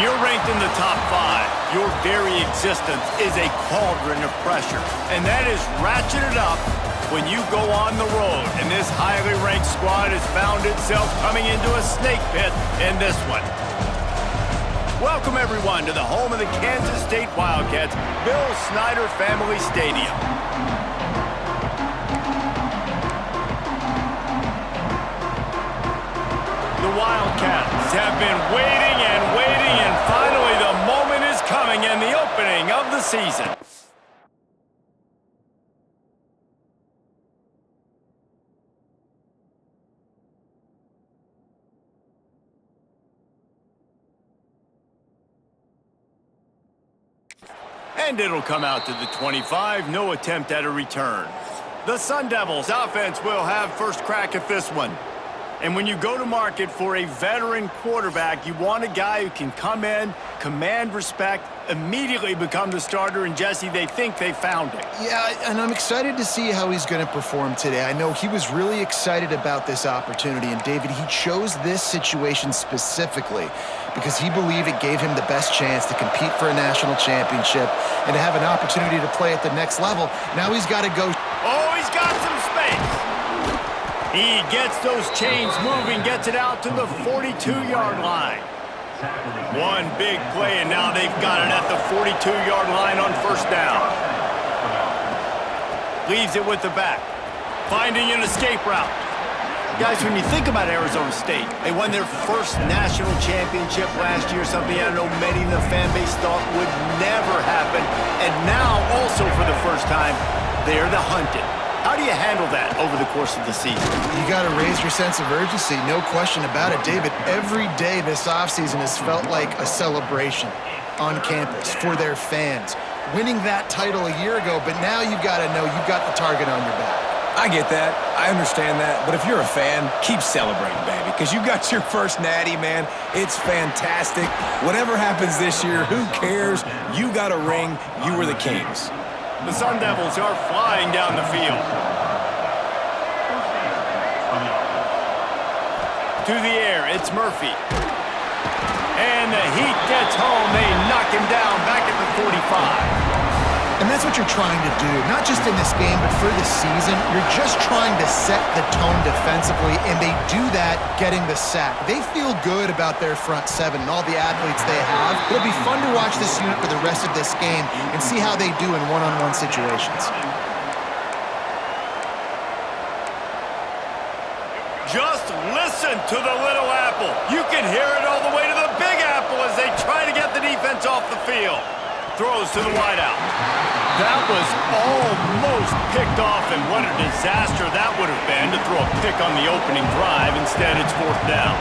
you're ranked in the top 5, your very existence is a cauldron of pressure. And that is ratcheted up when you go on the road. And this highly ranked squad has found itself coming into a snake pit in this one. Welcome, everyone, to the home of the Kansas State Wildcats, Bill Snyder Family Stadium. The Wildcats have been waiting and finally the moment is coming and the opening of the season. And it'll come out to the 25, no attempt at a return. The Sun Devils offense will have first crack at this one. And when you go to market for a veteran quarterback, you want a guy who can come in, command respect, immediately become the starter, and Jesse, they think they found it. Yeah, and I'm excited to see how he's going to perform today. I know he was really excited about this opportunity, and David, he chose this situation specifically because he believed it gave him the best chance to compete for a national championship and to have an opportunity to play at the next level. Now he's got to go. Oh, he's got some space. He gets those chains moving, gets it out to the 42-yard line. One big play, and now they've got it at the 42-yard line on first down. Leaves it with the back. Finding an escape route. Guys, when you think about Arizona State, they won their first national championship last year, something I know many in the fan base thought would never happen. And now, also for the first time, they're the hunted. How do you handle that over the course of the season? You got to raise your sense of urgency, no question about it. David, every day this offseason has felt like a celebration on campus for their fans. Winning that title a year ago, but now you've got to know you've got the target on your back. I get that. I understand that. But if you're a fan, keep celebrating, baby, because you got your first natty, man. It's fantastic. Whatever happens this year, who cares? You got a ring. You were the Kings. The Sun Devils are flying down the field. To the air, it's Murphy. And the Heat gets home. They knock him down back at the 45. And that's what you're trying to do, not just in this game, but for the season. You're just trying to set the tone defensively, and they do that getting the sack. They feel good about their front seven and all the athletes they have. It'll be fun to watch this unit for the rest of this game and see how they do in one-on-one situations. Just listen to the Little Apple. You can hear it all the way to the Big Apple as they try to get the defense off the field. Throws to the wideout. That was almost picked off, and what a disaster that would have been to throw a pick on the opening drive. Instead, it's fourth down.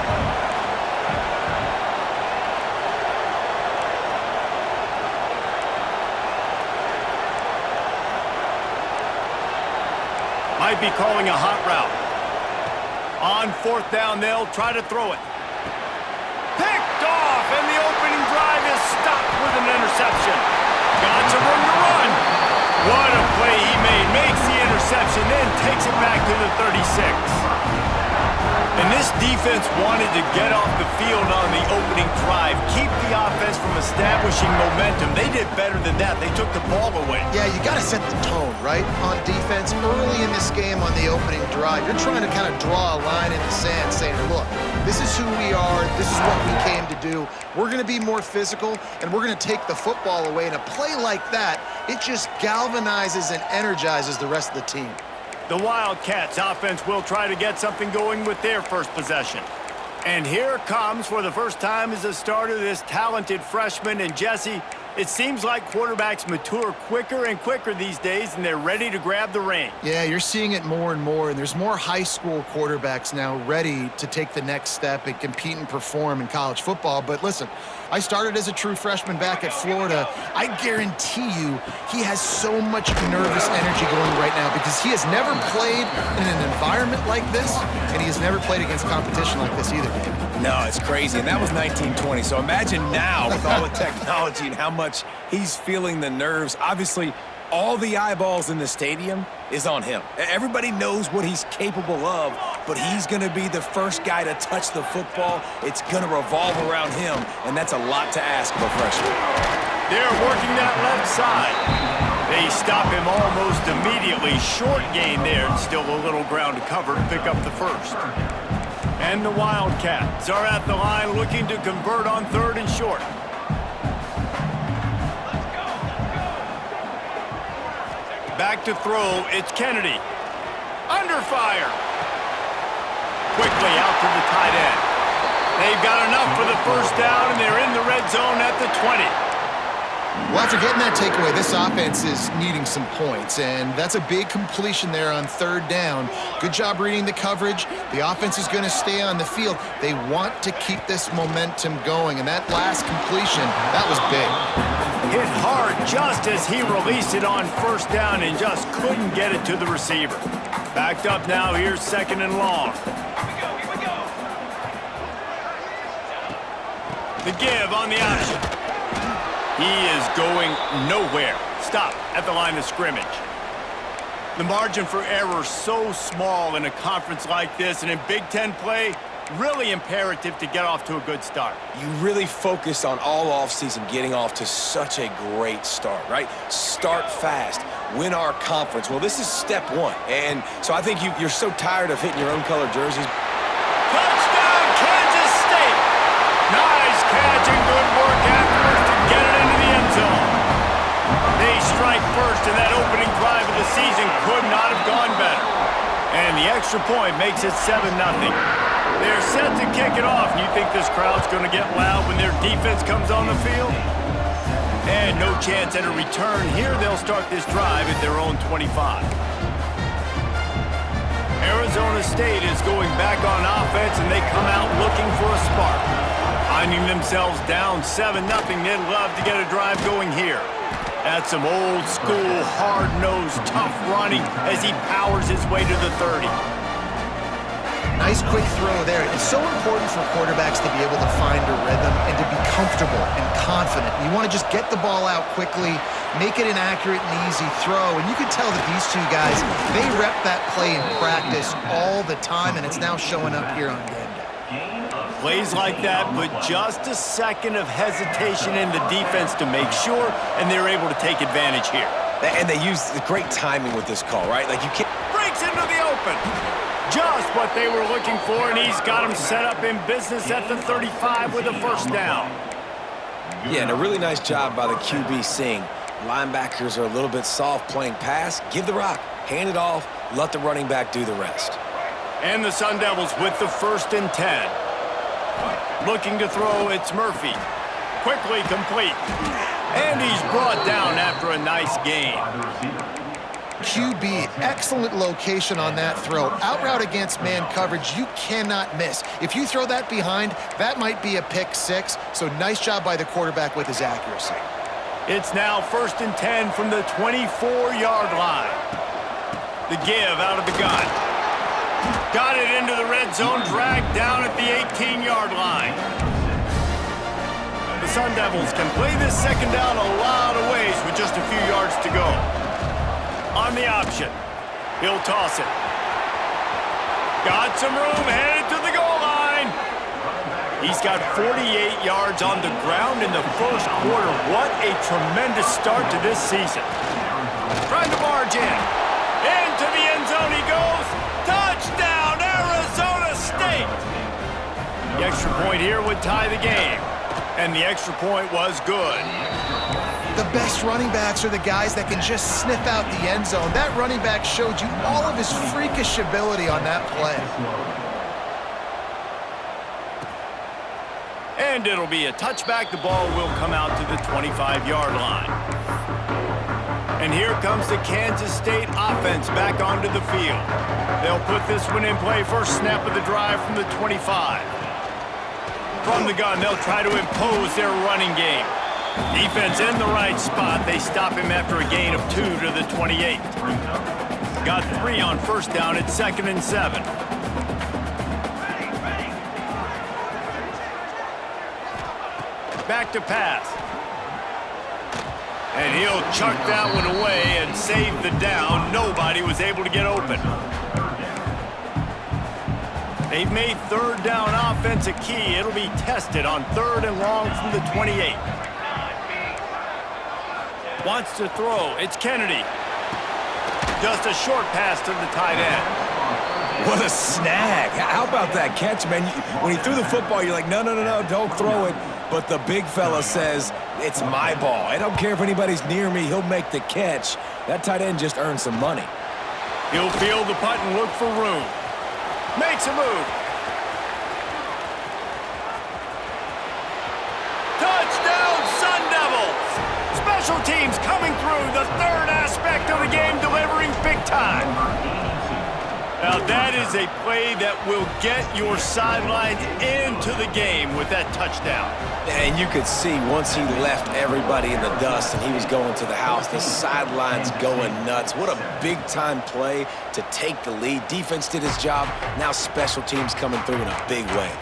Might be calling a hot route. On fourth down, they'll try to throw it. Picked off, and the opening drive is stopped with an interception. Got some room to run. What a play he made. Makes the interception, then takes it back to the 36. And this defense wanted to get off the field on the opening drive, keep the offense from establishing momentum. They did better than that. They took the ball away. Yeah, you got to set the tone, right, on defense. Early in this game on the opening drive, you're trying to kind of draw a line in the sand saying, look, this is who we are. This is what we came to do. We're going to be more physical, and we're going to take the football away. And a play like that, it just galvanizes and energizes the rest of the team. The Wildcats offense will try to get something going with their first possession. And here comes, for the first time as a starter, this talented freshman. And Jesse, it seems like quarterbacks mature quicker and quicker these days, and they're ready to grab the reins. Yeah, you're seeing it more and more, and there's more high school quarterbacks now ready to take the next step and compete and perform in college football. But listen, I started as a true freshman back at Florida. I guarantee you he has so much nervous energy going right now because he has never played in an environment like this, and he has never played against competition like this either, David. No, it's crazy, and that was 1920. So imagine now with all the technology and how much he's feeling the nerves. Obviously, all the eyeballs in the stadium is on him. Everybody knows what he's capable of, but he's going to be the first guy to touch the football. It's going to revolve around him, and that's a lot to ask of a freshman. They're working that left side. They stop him almost immediately. Short gain there, and still a little ground to cover to pick up the first. And the Wildcats are at the line looking to convert on 3rd and short. Back to throw, it's Kennedy. Under fire. Quickly out to the tight end. They've got enough for the first down, and they're in the red zone at the 20. Well, after getting that takeaway, this offense is needing some points, and that's a big completion there on 3rd down. Good job reading the coverage. The offense is going to stay on the field. They want to keep this momentum going, and that last completion, that was big. Hit hard just as he released it on 1st down and just couldn't get it to the receiver. Backed up now, here's 2nd and long. Here we go. The give on the option. He is going nowhere. Stop at the line of scrimmage. The margin for error so small in a conference like this, and in Big Ten play, really imperative to get off to a good start. You really focus on all offseason getting off to such a great start, right? Start fast, win our conference. Well, this is step 1. And so I think you're so tired of hitting your own color jerseys. Touchdown, Kansas State! Nice catch and good work afterwards to get it into the end zone. They strike first, and that opening drive of the season could not have gone better. And the extra point makes it 7-0. They're set to kick it off. You think this crowd's going to get loud when their defense comes on the field? And no chance at a return here. They'll start this drive at their own 25. Arizona State is going back on offense, and they come out looking for a spark. Finding themselves down 7-0, they'd love to get a drive going here. That's some old-school, hard-nosed, tough running as he powers his way to the 30. Nice quick throw there. It's so important for quarterbacks to be able to find a rhythm and to be comfortable and confident. You want to just get the ball out quickly, make it an accurate and easy throw. And you can tell that these two guys, they rep that play in practice all the time, and it's now showing up here on game day. Plays like that, but just a second of hesitation in the defense to make sure, and they're able to take advantage here. And they use the great timing with this call, right? Like you can't... Breaks into the open. Just what they were looking for, and he's got him set up in business at the 35 with a first down. Yeah, and a really nice job by the QB seeing. Linebackers are a little bit soft playing pass. Give the rock, hand it off, let the running back do the rest. And the Sun Devils with the 1st and 10. Looking to throw, it's Murphy. Quickly complete. And he's brought down after a nice gain. QB, excellent location on that throw. Out route against man coverage, you cannot miss. If you throw that behind, that might be a pick 6. So nice job by the quarterback with his accuracy. It's now 1st and 10 from the 24-yard line. The give out of the gun. Got it into the red zone, dragged down at the 18-yard line. The Sun Devils can play this 2nd down a lot of ways with just a few yards to go. On the option, he'll toss it. Got some room, headed to the goal line. He's got 48 yards on the ground in the 1st quarter. What a tremendous start to this season. Trying to barge in. Into the end zone he goes. Touchdown, Arizona State! The extra point here would tie the game. And the extra point was good. The best running backs are the guys that can just sniff out the end zone. That running back showed you all of his freakish ability on that play. And it'll be a touchback. The ball will come out to the 25-yard line. And here comes the Kansas State offense back onto the field. They'll put this one in play. First snap of the drive from the 25. From the gun, they'll try to impose their running game. Defense in the right spot. They stop him after a gain of 2 to the 28. Got 3 on first down at 2nd and 7. Back to pass. And he'll chuck that one away and save the down. Nobody was able to get open. They've made third down offense a key. It'll be tested on 3rd and long from the 28. Wants to throw. It's Kennedy. Just a short pass to the tight end. What a snag. How about that catch, man? When he threw the football, you're like, no, don't throw it. But the big fella says, it's my ball. I don't care if anybody's near me. He'll make the catch. That tight end just earned some money. He'll field the punt and look for room. Makes a move. Touchdown, Sun Devils! Special teams coming through, the third aspect of the game, delivering big time. Now that is a play that will get your sidelines into the game with that touchdown. And you could see once he left everybody in the dust and he was going to the house, the sidelines going nuts. What a big-time play to take the lead. Defense did his job. Now special teams coming through in a big way.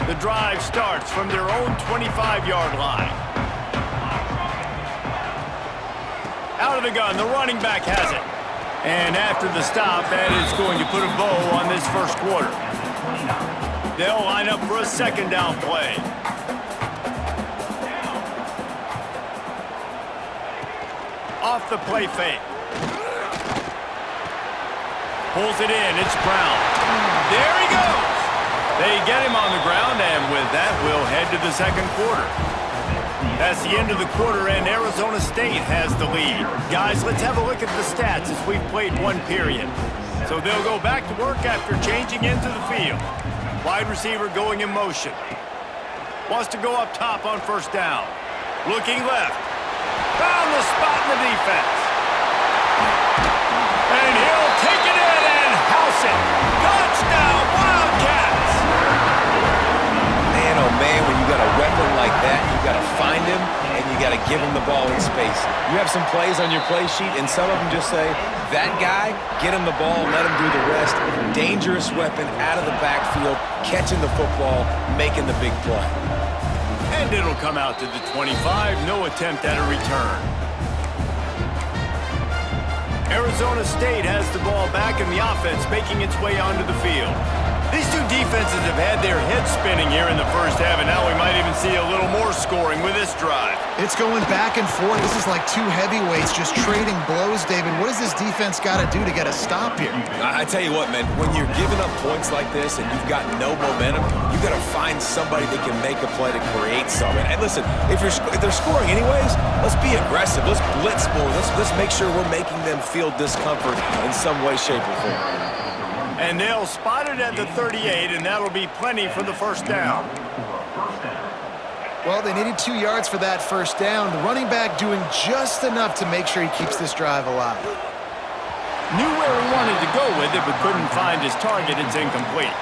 The drive starts from their own 25-yard line. Out of the gun, the running back has it. And after the stop, that is going to put a bow on this first quarter. They'll line up for a second down play. Off the play fake. Pulls it in, it's Brown. There he goes! They get him on the ground, and with that, we'll head to the second quarter. That's the end of the quarter, and Arizona State has the lead. Guys, let's have a look at the stats as we've played one period. So they'll go back to work after changing into the field. Wide receiver going in motion. Wants to go up top on first down. Looking left. Found the spot in the defense. And he'll take it in and house it. Touchdown, Wildcats! Man, oh man, when you got a weapon like that, you got to find him and you got to give him the ball in space. You have some plays on your play sheet, and some of them just say, that guy, get him the ball, let him do the rest. Dangerous weapon out of the backfield, catching the football, making the big play. And it'll come out to the 25, no attempt at a return. Arizona State has the ball back in the offense, making its way onto the field. These two defenses have had their heads spinning here in the first half, and now we might even see a little more scoring with this drive. It's going back and forth. This is like two heavyweights just trading blows, David. What does this defense got to do to get a stop here? I tell you what, man, when you're giving up points like this and you've got no momentum, you got to find somebody that can make a play to create something. And listen, if they're scoring anyways, let's be aggressive. Let's blitz more. Let's make sure we're making them feel discomfort in some way, shape, or form. And they'll spot it at the 38, and that'll be plenty for the first down. Well, they needed 2 yards for that first down. The running back doing just enough to make sure he keeps this drive alive. Knew where he wanted to go with it, but couldn't find his target. It's incomplete.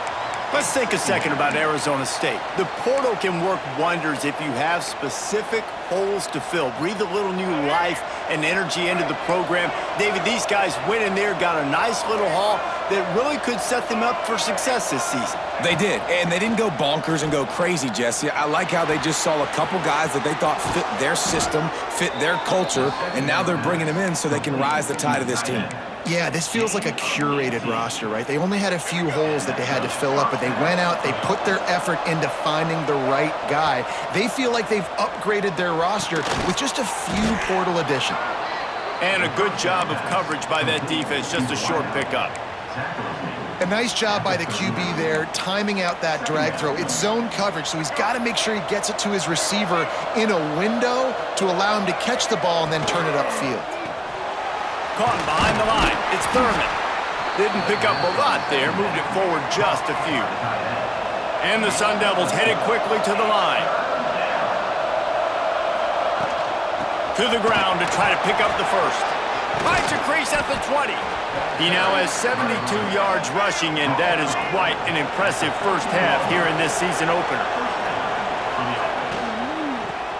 Let's take a second about Arizona State. The portal can work wonders if you have specific holes to fill. Breathe a little new life and energy into the program. David, these guys went in there, got a nice little haul that really could set them up for success this season. They did, and they didn't go bonkers and go crazy, Jesse. I like how they just saw a couple guys that they thought fit their system, fit their culture, and now they're bringing them in so they can rise the tide of this team. Yeah, this feels like a curated roster, right? They only had a few holes that they had to fill up, but they went out, they put their effort into finding the right guy. They feel like they've upgraded their roster with just a few portal additions. And a good job of coverage by that defense, just a short pickup. A nice job by the QB there, timing out that drag throw. It's zone coverage, so he's got to make sure he gets it to his receiver in a window to allow him to catch the ball and then turn it upfield. Caught behind the line. It's Thurman. Didn't pick up a lot there. Moved it forward just a few. And the Sun Devils headed quickly to the line. To the ground to try to pick up the first. Finds a crease at the 20. He now has 72 yards rushing, and that is quite an impressive first half here in this season opener.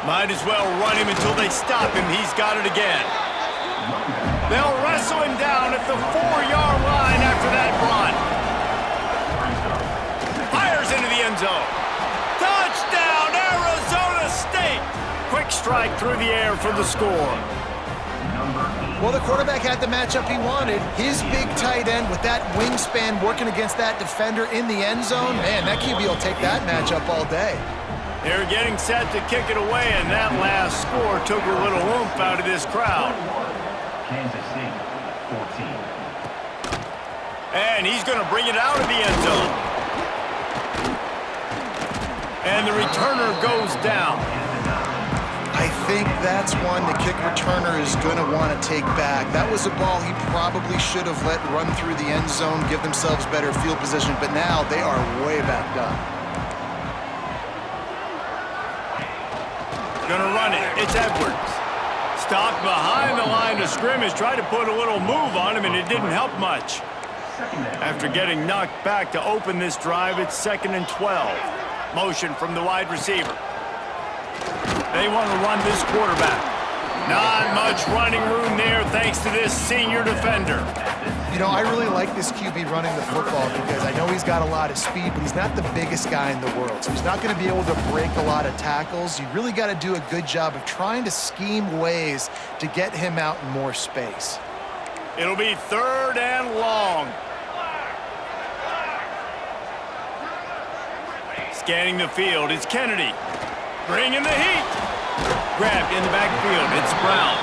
Might as well run him until they stop him. He's got it again. They'll wrestle him down at the 4-yard line after that run. Fires into the end zone. Touchdown, Arizona State! Quick strike through the air for the score. Well, the quarterback had the matchup he wanted. His big tight end with that wingspan working against that defender in the end zone. Man, that QB will take that matchup all day. They're getting set to kick it away, and that last score took a little oomph out of this crowd. Kansas City, 14. And he's going to bring it out of the end zone. And the returner goes down. I think that's one the kick returner is going to want to take back. That was a ball he probably should have let run through the end zone, give themselves better field position, but now they are way backed up. Gonna run it. It's Edwards. Stopped behind the line of scrimmage, tried to put a little move on him, and it didn't help much. After getting knocked back to open this drive, it's 2nd and 12. Motion from the wide receiver. They want to run this quarterback. Not much running room there thanks to this senior defender. You know, I really like this QB running the football because I know he's got a lot of speed, but he's not the biggest guy in the world. So he's not going to be able to break a lot of tackles. You really got to do a good job of trying to scheme ways to get him out in more space. It'll be 3rd and long. Scanning the field, it's Kennedy. Bringing the heat. Grabbed in the backfield, it's Brown.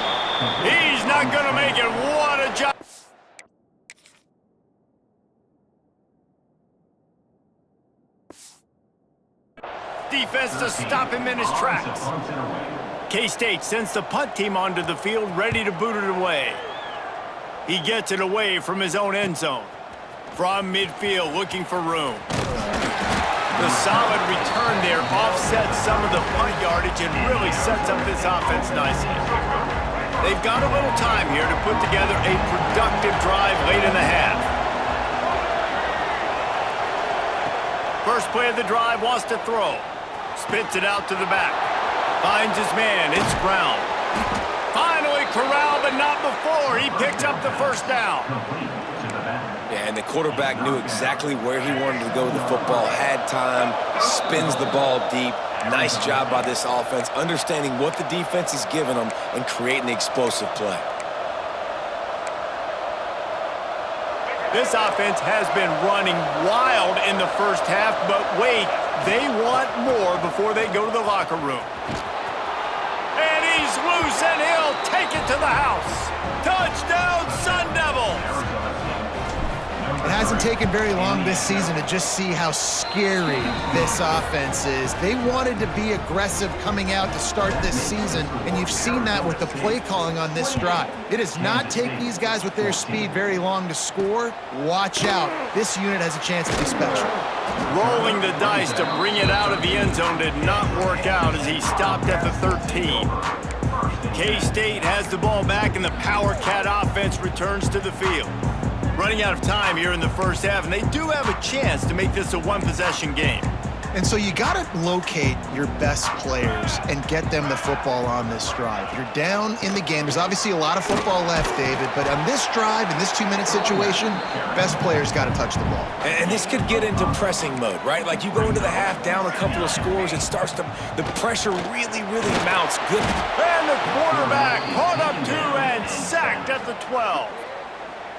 He's not going to make it. What a job. Defense to stop him in his tracks. K-State sends the punt team onto the field, ready to boot it away. He gets it away from his own end zone. From midfield, looking for room. The solid return there offsets some of the punt yardage and really sets up this offense nicely. They've got a little time here to put together a productive drive late in the half. First play of the drive, wants to throw. Spits it out to the back. Finds his man, it's Brown. Finally corralled, but not before. He picks up the first down. Yeah, and the quarterback knew exactly where he wanted to go with the football, had time, spins the ball deep. Nice job by this offense, understanding what the defense is giving them and creating the explosive play. This offense has been running wild in the first half, but wait, they want more before they go to the locker room. And he's loose, and he'll take it to the house. Touchdown, Sun Devils! It hasn't taken very long this season to just see how scary this offense is. They wanted to be aggressive coming out to start this season, and you've seen that with the play calling on this drive. It does not take these guys with their speed very long to score. Watch out. This unit has a chance to be special. Rolling the dice to bring it out of the end zone did not work out as he stopped at the 13. K-State has the ball back, and the Power Cat offense returns to the field. Running out of time here in the first half, and they do have a chance to make this a one-possession game. And so you got to locate your best players and get them the football on this drive. You're down in the game. There's obviously a lot of football left, David, but on this drive, in this 2-minute situation, best players got to touch the ball. And this could get into pressing mode, right? Like you go into the half down a couple of scores, it starts to, the pressure really mounts. Good. And the quarterback caught up to and sacked at the 12.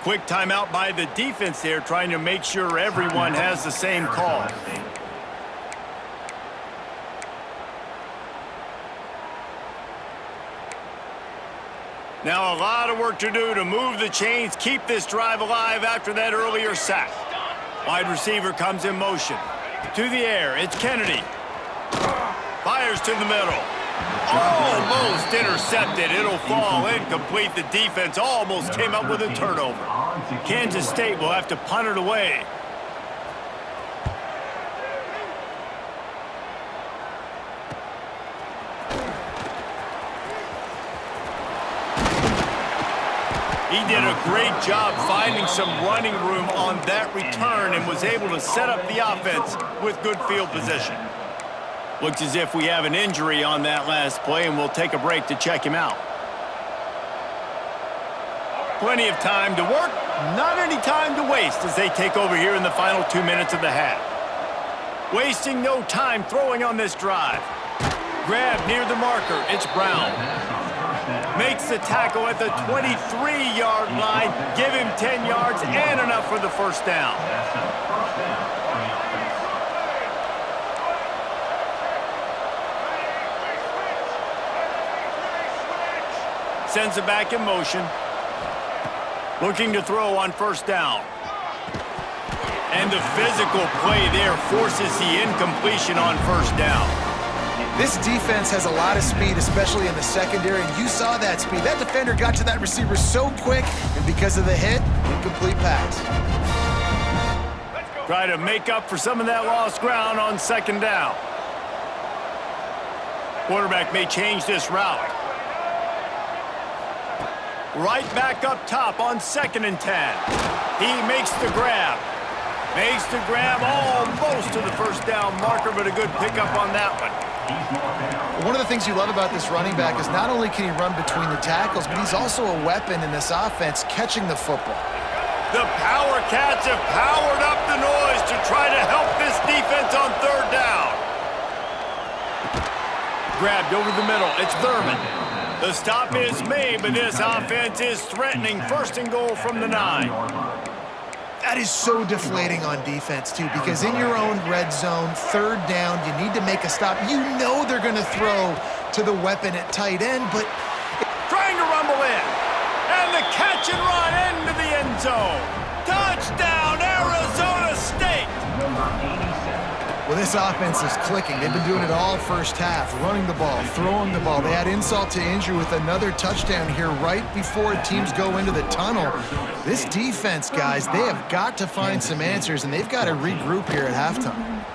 Quick timeout by the defense there, trying to make sure everyone has the same call. Now a lot of work to do to move the chains, keep this drive alive after that earlier sack. Wide receiver comes in motion. To the air, it's Kennedy. Fires to the middle. Almost intercepted. It'll fall incomplete. The defense almost came up with a turnover. Kansas State will have to punt it away. He did a great job finding some running room on that return and was able to set up the offense with good field position. Looks as if we have an injury on that last play, and we'll take a break to check him out. Plenty of time to work, not any time to waste as they take over here in the final 2 minutes of the half. Wasting no time throwing on this drive. Grab near the marker, it's Brown. Makes the tackle at the 23-yard line. Give him 10 yards and enough for the first down. That's a first down for the offense. Sends it back in motion. Looking to throw on first down. And the physical play there forces the incompletion on first down. This defense has a lot of speed, especially in the secondary, and you saw that speed. That defender got to that receiver so quick, and because of the hit, incomplete pass. Try to make up for some of that lost ground on second down. Quarterback may change this route. Right back up top on 2nd and 10. He makes the grab. Makes the grab almost to the first down marker, but a good pickup on that one. One of the things you love about this running back is not only can he run between the tackles, but he's also a weapon in this offense catching the football. The Power Cats have powered up the noise to try to help this defense on third down. Grabbed over the middle. It's Thurman. The stop is made, but this offense is threatening. First and goal from the 9. That is so deflating on defense, too, because in your own red zone, third down, you need to make a stop. You know they're going to throw to the weapon at tight end, but trying to rumble in. And the catch and run into the end zone. Touchdown, Arizona State. Number 87. well, this offense is clicking. They've been doing it all first half, running the ball, throwing the ball. They had insult to injury with another touchdown here right before teams go into the tunnel. This defense, guys, they have got to find some answers, and they've got to regroup here at halftime.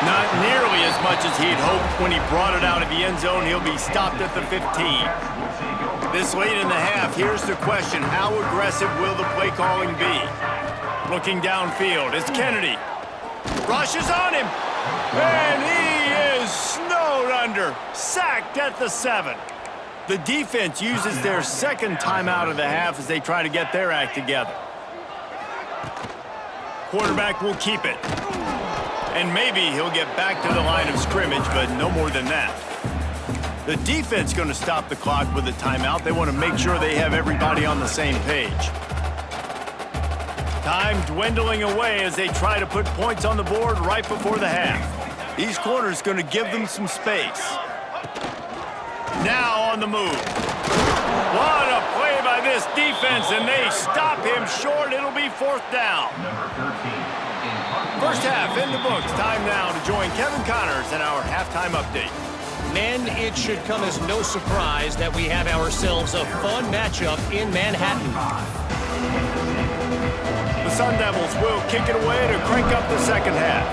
Not nearly as much as he'd hoped when he brought it out of the end zone. He'll be stopped at the 15. This late in the half, here's the question. How aggressive will the play calling be? Looking downfield, it's Kennedy. Rushes on him. And he is snowed under. Sacked at the 7. The defense uses their second timeout of the half as they try to get their act together. Quarterback will keep it. And maybe he'll get back to the line of scrimmage, but no more than that. The defense going to stop the clock with a timeout. They want to make sure they have everybody on the same page. Time dwindling away as they try to put points on the board right before the half. These corners going to give them some space. Now on the move. What a play by this defense, and they stop him short. It'll be fourth down. Number 13. First half in the books. Time now to join Kevin Connors in our halftime update. Men, it should come as no surprise that we have ourselves a fun matchup in Manhattan. The Sun Devils will kick it away to crank up the second half.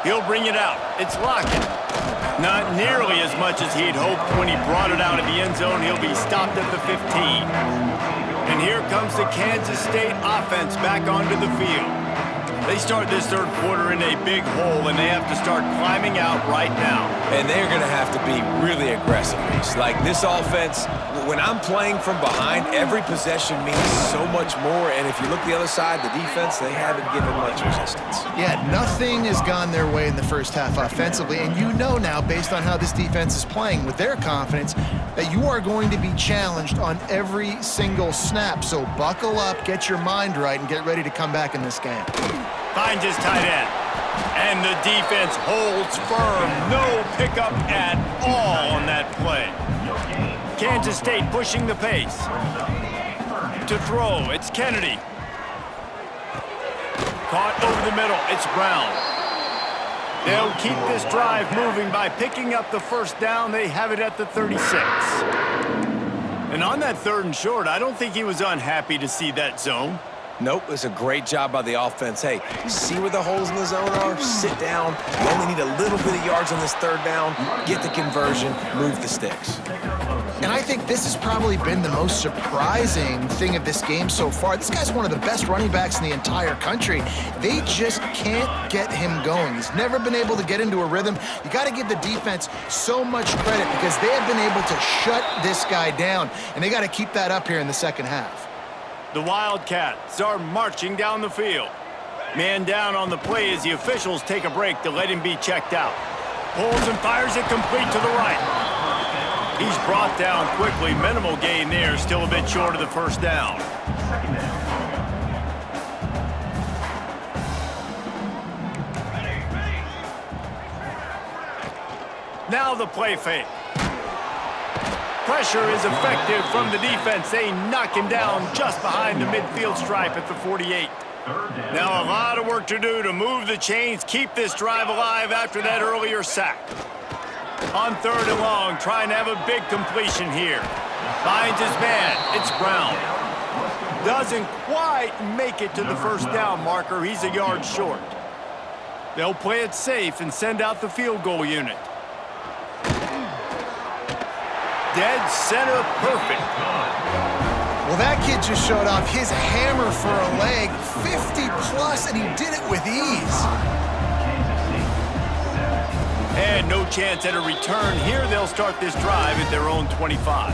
He'll bring it out. It's Lockett. Not nearly as much as he'd hoped when he brought it out of the end zone. He'll be stopped at the 15. And here comes the Kansas State offense back onto the field. They start this third quarter in a big hole, and they have to start climbing out right now. And they're going to have to be really aggressive. Like this offense, when I'm playing from behind, every possession means so much more. And if you look the other side, the defense, they haven't given much resistance. Yeah, nothing has gone their way in the first half offensively, and you know now, based on how this defense is playing with their confidence, that you are going to be challenged on every single snap. So buckle up, get your mind right, and get ready to come back in this game. Finds his tight end. And the defense holds firm. No pickup at all on that play. Kansas State pushing the pace. To throw, it's Kennedy. Caught over the middle, it's Brown. They'll keep this drive moving by picking up the first down. They have it at the 36. And on that third and short, I don't think he was unhappy to see that zone. Nope, it's a great job by the offense. Hey, see where the holes in the zone are? Sit down. You only need a little bit of yards on this third down. Get the conversion, move the sticks. And I think this has probably been the most surprising thing of this game so far. This guy's one of the best running backs in the entire country. They just can't get him going. He's never been able to get into a rhythm. You got to give the defense so much credit because they have been able to shut this guy down, and they got to keep that up here in the second half. The Wildcats are marching down the field. Man down on the play as the officials take a break to let him be checked out. Pulls and fires it complete to the right. He's brought down quickly. Minimal gain there, still a bit short of the first down. Second down. Now the play fake. Pressure is effective from the defense. They knock him down just behind the midfield stripe at the 48. Now a lot of work to do to move the chains, keep this drive alive after that earlier sack. On 3rd and long, trying to have a big completion here. Finds his man. It's Brown. Doesn't quite make it to the first down marker. He's a yard short. They'll play it safe and send out the field goal unit. Dead center perfect. Well, that kid just showed off his hammer for a leg, 50 plus, and he did it with ease. And no chance at a return here. They'll start this drive at their own 25.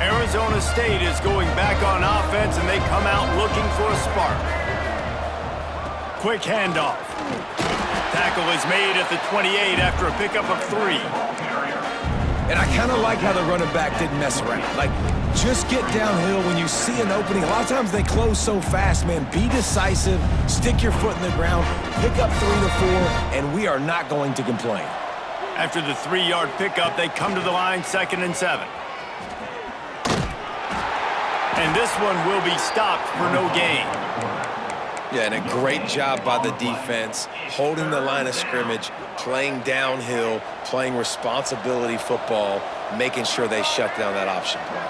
Arizona State is going back on offense, and they come out looking for a spark. Quick handoff. Tackle is made at the 28 after a pickup of 3. And I kind of like how the running back didn't mess around. Like, just get downhill when you see an opening. A lot of times they close so fast, man. Be decisive, stick your foot in the ground, pick up 3 to 4, and we are not going to complain. After the 3-yard pickup, they come to the line 2nd and 7. And this one will be stopped for no gain. Yeah, and a great job by the defense, holding the line of scrimmage, playing downhill, playing responsibility football, making sure they shut down that option play.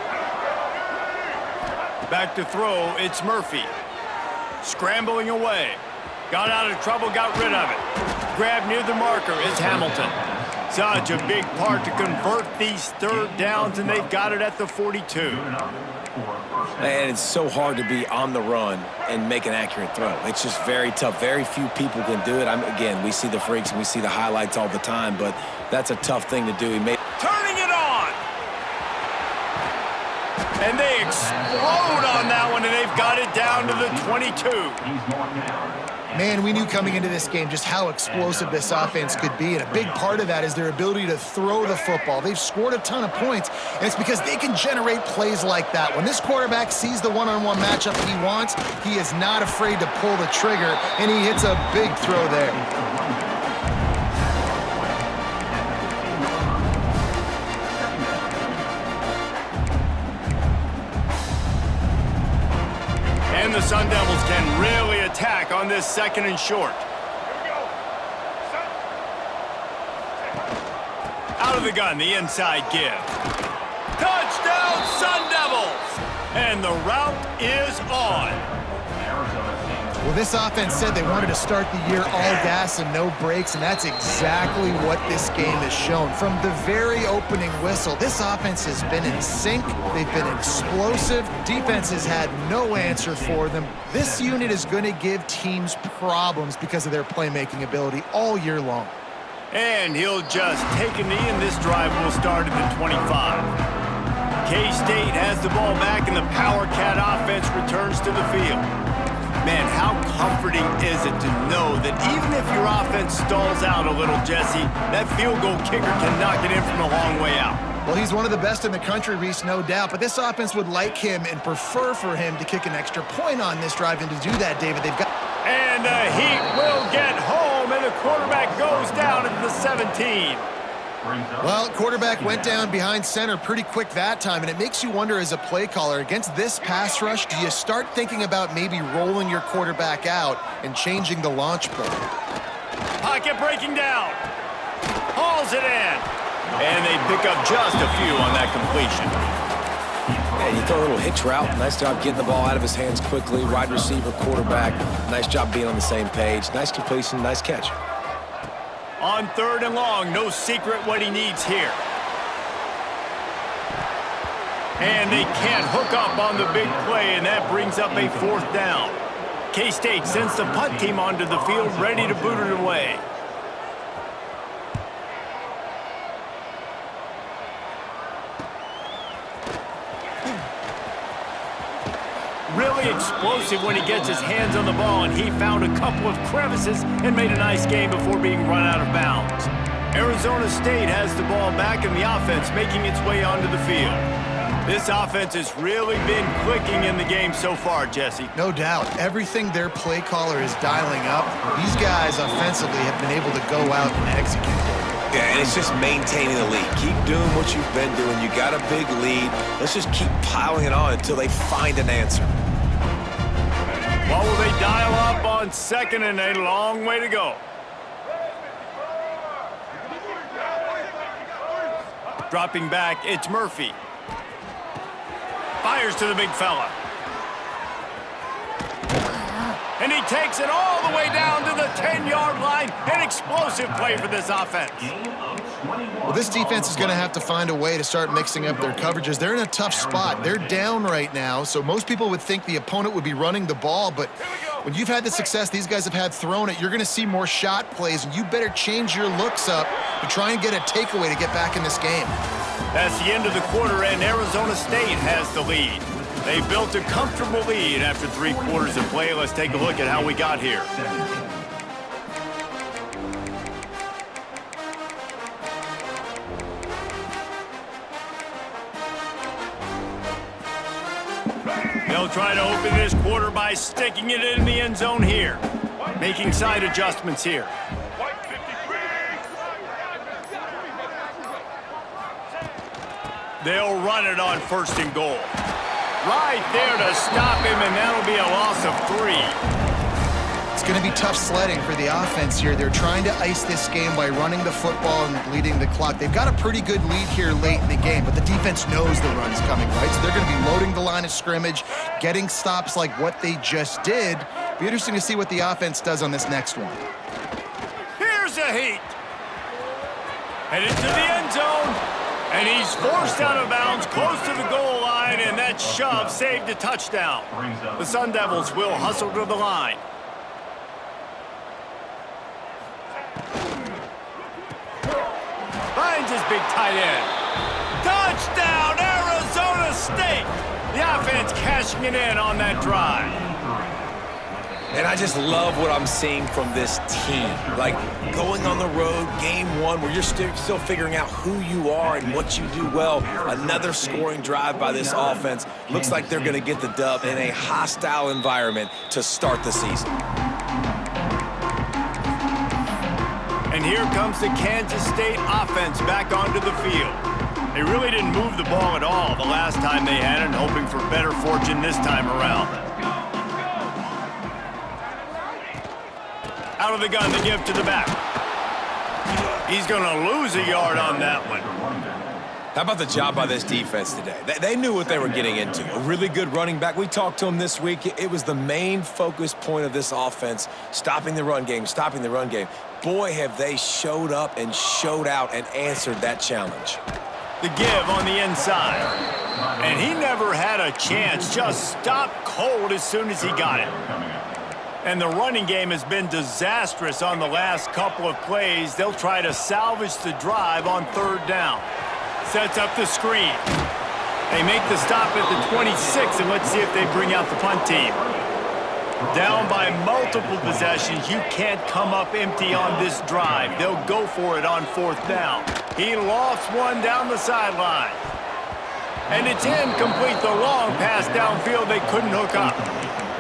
Back to throw, it's Murphy. Scrambling away. Got out of trouble, got rid of it. Grabbed near the marker is Hamilton. Such a big part to convert these 3rd downs, and they've got it at the 42. And it's so hard to be on the run and make an accurate throw. It's just very tough. Very few people can do it. Again, we see the freaks and we see the highlights all the time, but that's a tough thing to do. Turning it on! And they explode on that one, and they've got it down to the 22. He's marked down. Man, we knew coming into this game just how explosive this offense could be, and a big part of that is their ability to throw the football. They've scored a ton of points, and it's because they can generate plays like that. When this quarterback sees the one-on-one matchup he wants, he is not afraid to pull the trigger, and he hits a big throw there. And the Sun Devils can really attack on this 2nd and short. Out of the gun, the inside give. Touchdown, Sun Devils! And the route is on. Well, this offense said they wanted to start the year all gas and no brakes, and that's exactly what this game has shown. From the very opening whistle, this offense has been in sync. They've been explosive. Defense has had no answer for them. This unit is going to give teams problems because of their playmaking ability all year long. And he'll just take a knee, and this drive will start at the 25. K-State has the ball back, and the Power Cat offense returns to the field. Man, how comforting is it to know that even if your offense stalls out a little, Jesse, that field goal kicker can knock it in from a long way out. Well, he's one of the best in the country, Reese, no doubt, but this offense would like him and prefer for him to kick an extra point on this drive, and to do that, David, they've got... And the Heat will get home, and the quarterback goes down at the 17. Well, quarterback went down behind center pretty quick that time, and it makes you wonder as a play caller, against this pass rush, do you start thinking about maybe rolling your quarterback out and changing the launch point? Pocket breaking down. Hauls it in. And they pick up just a few on that completion. Yeah, you throw a little hitch route. Nice job getting the ball out of his hands quickly. Wide receiver, quarterback. Nice job being on the same page. Nice completion, nice catch. On 3rd and long, no secret what he needs here. And they can't hook up on the big play, and that brings up a 4th down. K-State sends the punt team onto the field, ready to boot it away. Really really explosive when he gets his hands on the ball, and he found a couple of crevices and made a nice game before being run out of bounds. Arizona State has the ball back in the offense, making its way onto the field. This offense has really been clicking in the game so far, Jesse. No doubt. Everything their play caller is dialing up, these guys offensively have been able to go out and execute. Yeah, and it's just maintaining the lead. Keep doing what you've been doing. You got a big lead. Let's just keep piling it on until they find an answer. Well, will they dial up on second and a long way to go? Dropping back, it's Murphy. Fires to the big fella. And he takes it all the way down to the 10-yard line. An explosive play for this offense. Well, this defense is going to have to find a way to start mixing up their coverages. They're in a tough spot. They're down right now, so most people would think the opponent would be running the ball, but when you've had the success these guys have had throwing it, you're going to see more shot plays, and you better change your looks up to try and get a takeaway to get back in this game. That's the end of the quarter, and Arizona State has the lead. They built a comfortable lead after 3 quarters of play. Let's take a look at how we got here. They'll try to open this quarter by sticking it in the end zone here. Making side adjustments here. They'll run it on 1st and goal. Right there to stop him, and that'll be a loss of 3. It's going to be tough sledding for the offense here. They're trying to ice this game by running the football and bleeding the clock. They've got a pretty good lead here late in the game, but the defense knows the run's coming, right? So they're going to be loading the line of scrimmage, getting stops like what they just did. Be interesting to see what the offense does on this next one. Here's a heat. Headed to the end zone. And he's forced out of bounds close to the goal line, and that shove saved a touchdown. The Sun Devils will hustle to the line. Finds his big tight end. Touchdown, Arizona State! The offense cashing it in on that drive. And I just love what I'm seeing from this team. Like, going on the road, game 1, where you're still figuring out who you are and what you do well. Another scoring drive by this offense. Looks like they're going to get the dub in a hostile environment to start the season. And here comes the Kansas State offense back onto the field. They really didn't move the ball at all the last time they had it, hoping for better fortune this time around. Out of the gun, the give to the back. He's going to lose a yard on that one. How about the job by this defense today? They knew what they were getting into. A really good running back. We talked to him this week. It was the main focus point of this offense, stopping the run game, stopping the run game. Boy, have they showed up and showed out and answered that challenge. The give on the inside. And he never had a chance. Just stopped cold as soon as he got it. And the running game has been disastrous on the last couple of plays. They'll try to salvage the drive on 3rd down. Sets up the screen. They make the stop at the 26, and let's see if they bring out the punt team. Down by multiple possessions, you can't come up empty on this drive. They'll go for it on 4th down. He lofts one down the sideline. And it's incomplete. The long pass downfield they couldn't hook up.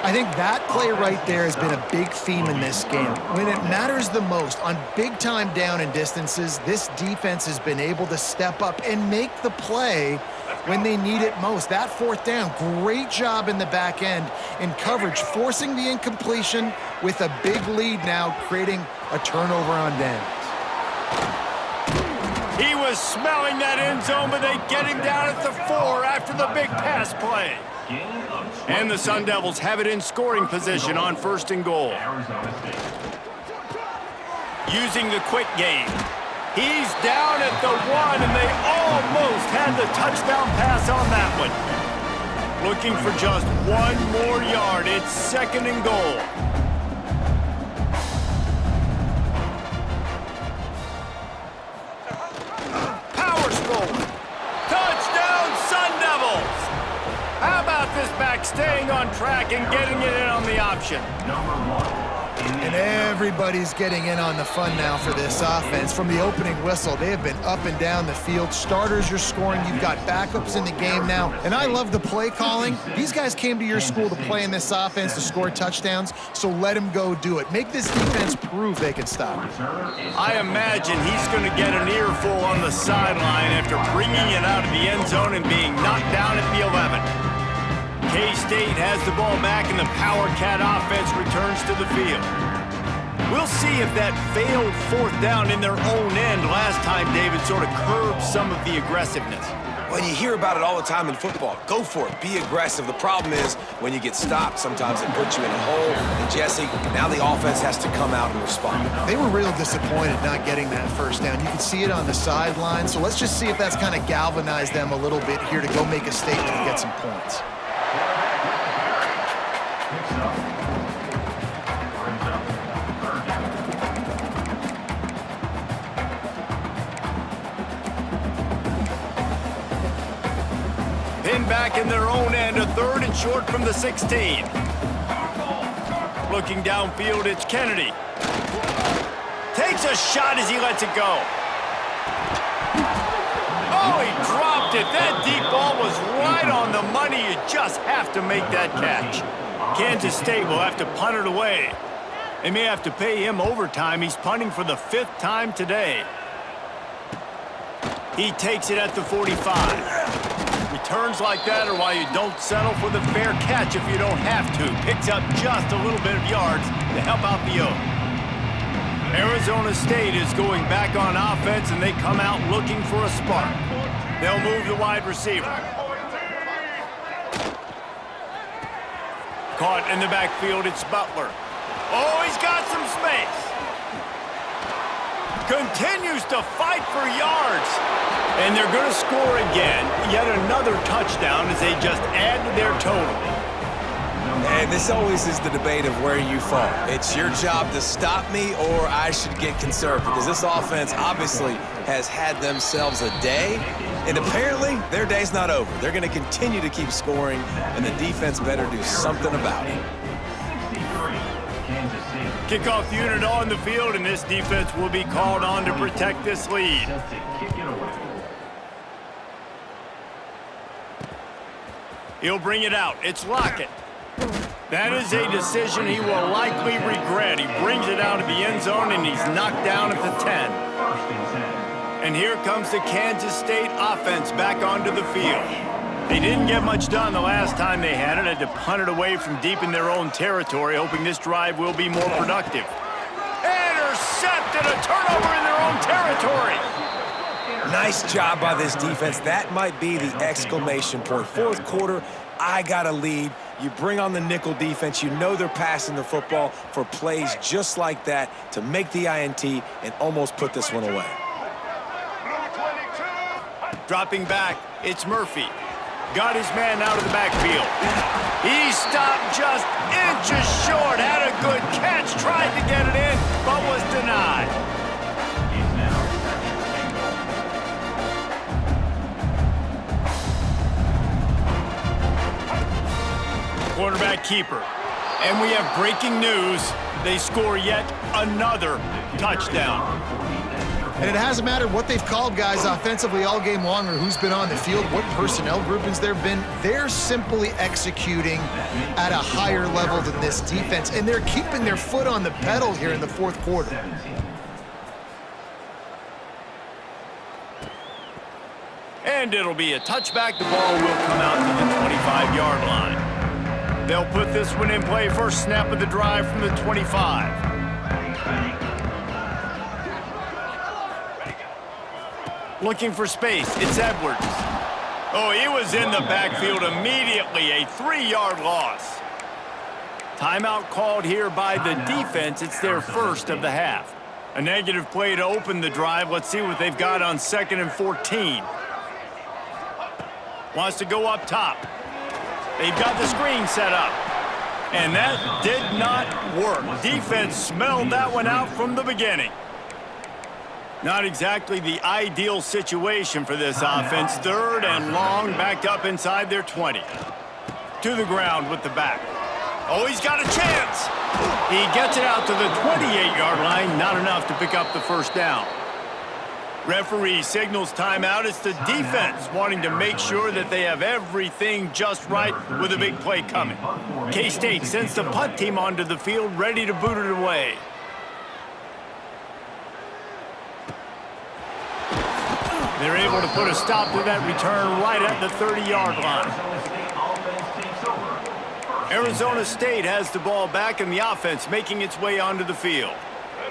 I think that play right there has been a big theme in this game. When it matters the most, on big-time down and distances, this defense has been able to step up and make the play when they need it most. That 4th down, great job in the back end in coverage, forcing the incompletion with a big lead now, creating a turnover on downs. He was smelling that end zone, but they get him down at the 4 after the big pass play. And the Sun Devils have it in scoring position on 1st and goal. Using the quick game. He's down at the 1, and they almost had the touchdown pass on that one. Looking for just 1 more yard. It's 2nd and goal. Powers forward. Touchdown, Sun Devils! How about this back staying on track? track and getting it in on the option. And everybody's getting in on the fun now for this offense. From the opening whistle, they have been up and down the field. Starters are scoring. You've got backups in the game now. And I love the play calling. These guys came to your school to play in this offense to score touchdowns, so let them go do it. Make this defense prove they can stop it. I imagine he's going to get an earful on the sideline after bringing it out of the end zone and being knocked down at the 11. K-State has the ball back and the Power Cat offense returns to the field. We'll see if that failed fourth down in their own end last time, David, sort of curbed some of the aggressiveness. Well, you hear about it all the time in football. Go for it. Be aggressive. The problem is when you get stopped, sometimes it puts you in a hole. And, Jesse, now the offense has to come out and respond. They were real disappointed not getting that first down. You can see it on the sideline. So let's just see if that's kind of galvanized them a little bit here to go make a statement and get some points. Pinned back in their own end, a 3rd and short from the 16. Looking downfield, it's Kennedy. Takes a shot as he lets it go. Oh, he dropped it. That deep ball was right on the money. You just have to make that catch. Kansas State will have to punt it away. They may have to pay him overtime. He's punting for the 5th time today. He takes it at the 45. Returns like that are why you don't settle for the fair catch if you don't have to. Picks up just a little bit of yards to help out the Oak. Arizona State is going back on offense, and they come out looking for a spark. They'll move the wide receiver. Caught in the backfield, it's Butler. Oh, he's got some space. Continues to fight for yards. And they're going to score again. Yet another touchdown as they just add to their total. And this always is the debate of where you fall. It's your job to stop me or I should get conserved, because this offense obviously has had themselves a day, and apparently their day's not over. They're going to continue to keep scoring, and the defense better do something about it. Kickoff unit on the field, and this defense will be called on to protect this lead. He'll bring it out. It's Lockett. That is a decision he will likely regret. He brings it out of the end zone, and he's knocked down at the 10. And here comes the Kansas State offense back onto the field. They didn't get much done the last time they had it. Had to punt it away from deep in their own territory, hoping this drive will be more productive. Intercepted, a turnover in their own territory. Nice job by this defense. That might be the exclamation point. Fourth quarter, I got a lead. You bring on the nickel defense. You know they're passing the football for plays just like that to make the INT and almost put this one away. Dropping back, it's Murphy. Got his man out of the backfield. He stopped just inches short. Had a good catch. Tried to get it in, but was denied. Quarterback keeper. And we have breaking news. They score yet another touchdown. And it hasn't mattered what they've called guys offensively all game long or who's been on the field, what personnel groupings there have been. They're simply executing at a higher level than this defense, and they're keeping their foot on the pedal here in the fourth quarter. And it'll be a touchback. The ball will come out to the 25-yard line. They'll put this one in play. First snap of the drive from the 25. Looking for space, it's Edwards. Oh, he was in the backfield immediately, a 3-yard loss. Timeout called here by the defense. It's their first of the half. A negative play to open the drive. Let's see what they've got on 2nd and 14. Wants to go up top. They've got the screen set up. And that did not work. Defense smelled that one out from the beginning. Not exactly the ideal situation for this offense. 3rd and long, backed up inside their 20. To the ground with the back. Oh, he's got a chance. He gets it out to the 28-yard line. Not enough to pick up the first down. Referee signals timeout. It's the defense wanting to make sure that they have everything just right with a big play coming. K-State sends the punt team onto the field, ready to boot it away. They're able to put a stop to that return right at the 30-yard line. Arizona State has the ball back in the offense, making its way onto the field.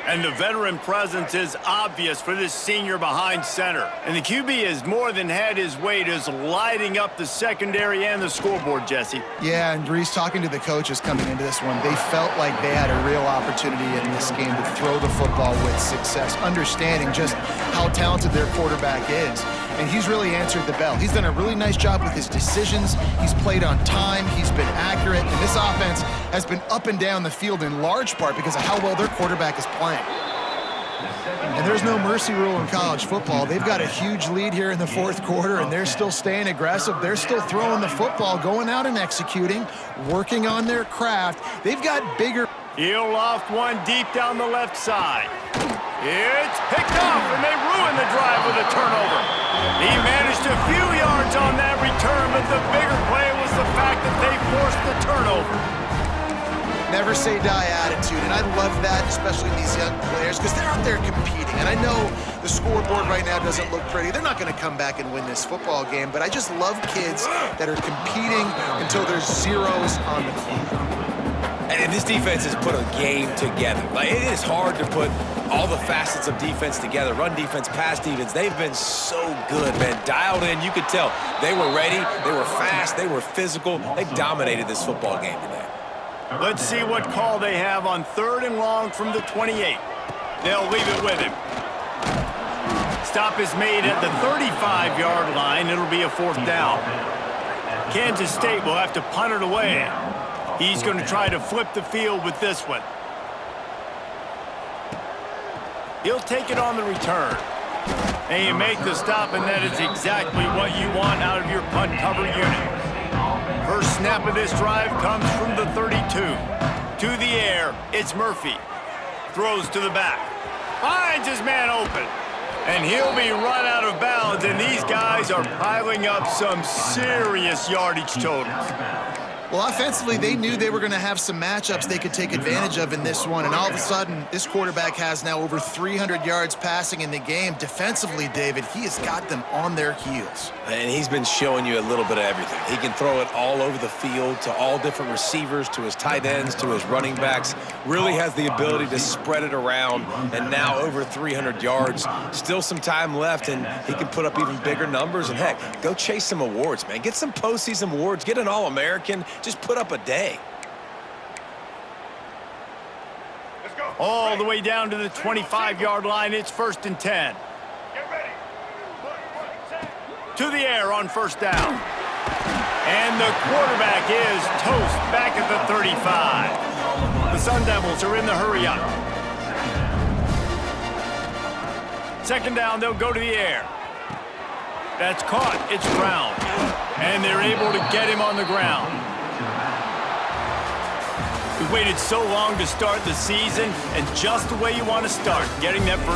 And the veteran presence is obvious for this senior behind center. And the QB has more than had his weight, is lighting up the secondary and the scoreboard, Jesse. Yeah, and Reese, talking to the coaches coming into this one, they felt like they had a real opportunity in this game to throw the football with success, understanding just how talented their quarterback is. And he's really answered the bell. He's done a really nice job with his decisions. He's played on time. He's been accurate. And this offense has been up and down the field in large part because of how well their quarterback is playing. And there's no mercy rule in college football. They've got a huge lead here in the fourth quarter, and they're still staying aggressive. They're still throwing the football, going out and executing, working on their craft. They've got bigger... He'll loft one deep down the left side. It's picked off, and they ruin the drive with a turnover. He managed a few yards on that return, but the bigger play was the fact that they forced the turnover. Never say die attitude, and I love that, especially these young players, because they're out there competing. And I know the scoreboard right now doesn't look pretty. They're not going to come back and win this football game, but I just love kids that are competing until there's zeros on the clock. And this defense has put a game together. Like, it is hard to put all the facets of defense together. Run defense, pass defense. They've been so good, man. Dialed in. You could tell they were ready. They were fast. They were physical. They dominated this football game today. Let's see what call they have on 3rd and long from the 28. They'll leave it with him. Stop is made at the 35-yard line. It'll be a 4th down. Kansas State will have to punt it away. He's going to try to flip the field with this one. He'll take it on the return. And you make the stop, and that is exactly what you want out of your punt cover unit. First snap of this drive comes from the 32. To the air, it's Murphy. Throws to the back. Finds his man open. And he'll be run out of bounds, and these guys are piling up some serious yardage totals. Well, offensively, they knew they were going to have some matchups they could take advantage of in this one, and all of a sudden, this quarterback has now over 300 yards passing in the game. Defensively, David, he has got them on their heels. And he's been showing you a little bit of everything. He can throw it all over the field to all different receivers, to his tight ends, to his running backs. Really has the ability to spread it around, and now over 300 yards. Still some time left, and he can put up even bigger numbers. And, heck, go chase some awards, man. Get some postseason awards. Get an All-American. Just put up a day. All the way down to the 25-yard line. It's 1st and 10. To the air on 1st down. And the quarterback is toast back at the 35. The Sun Devils are in the hurry up. 2nd down, they'll go to the air. That's caught. It's Brown. And they're able to get him on the ground. We waited so long to start the season, and just the way you want to start, getting that first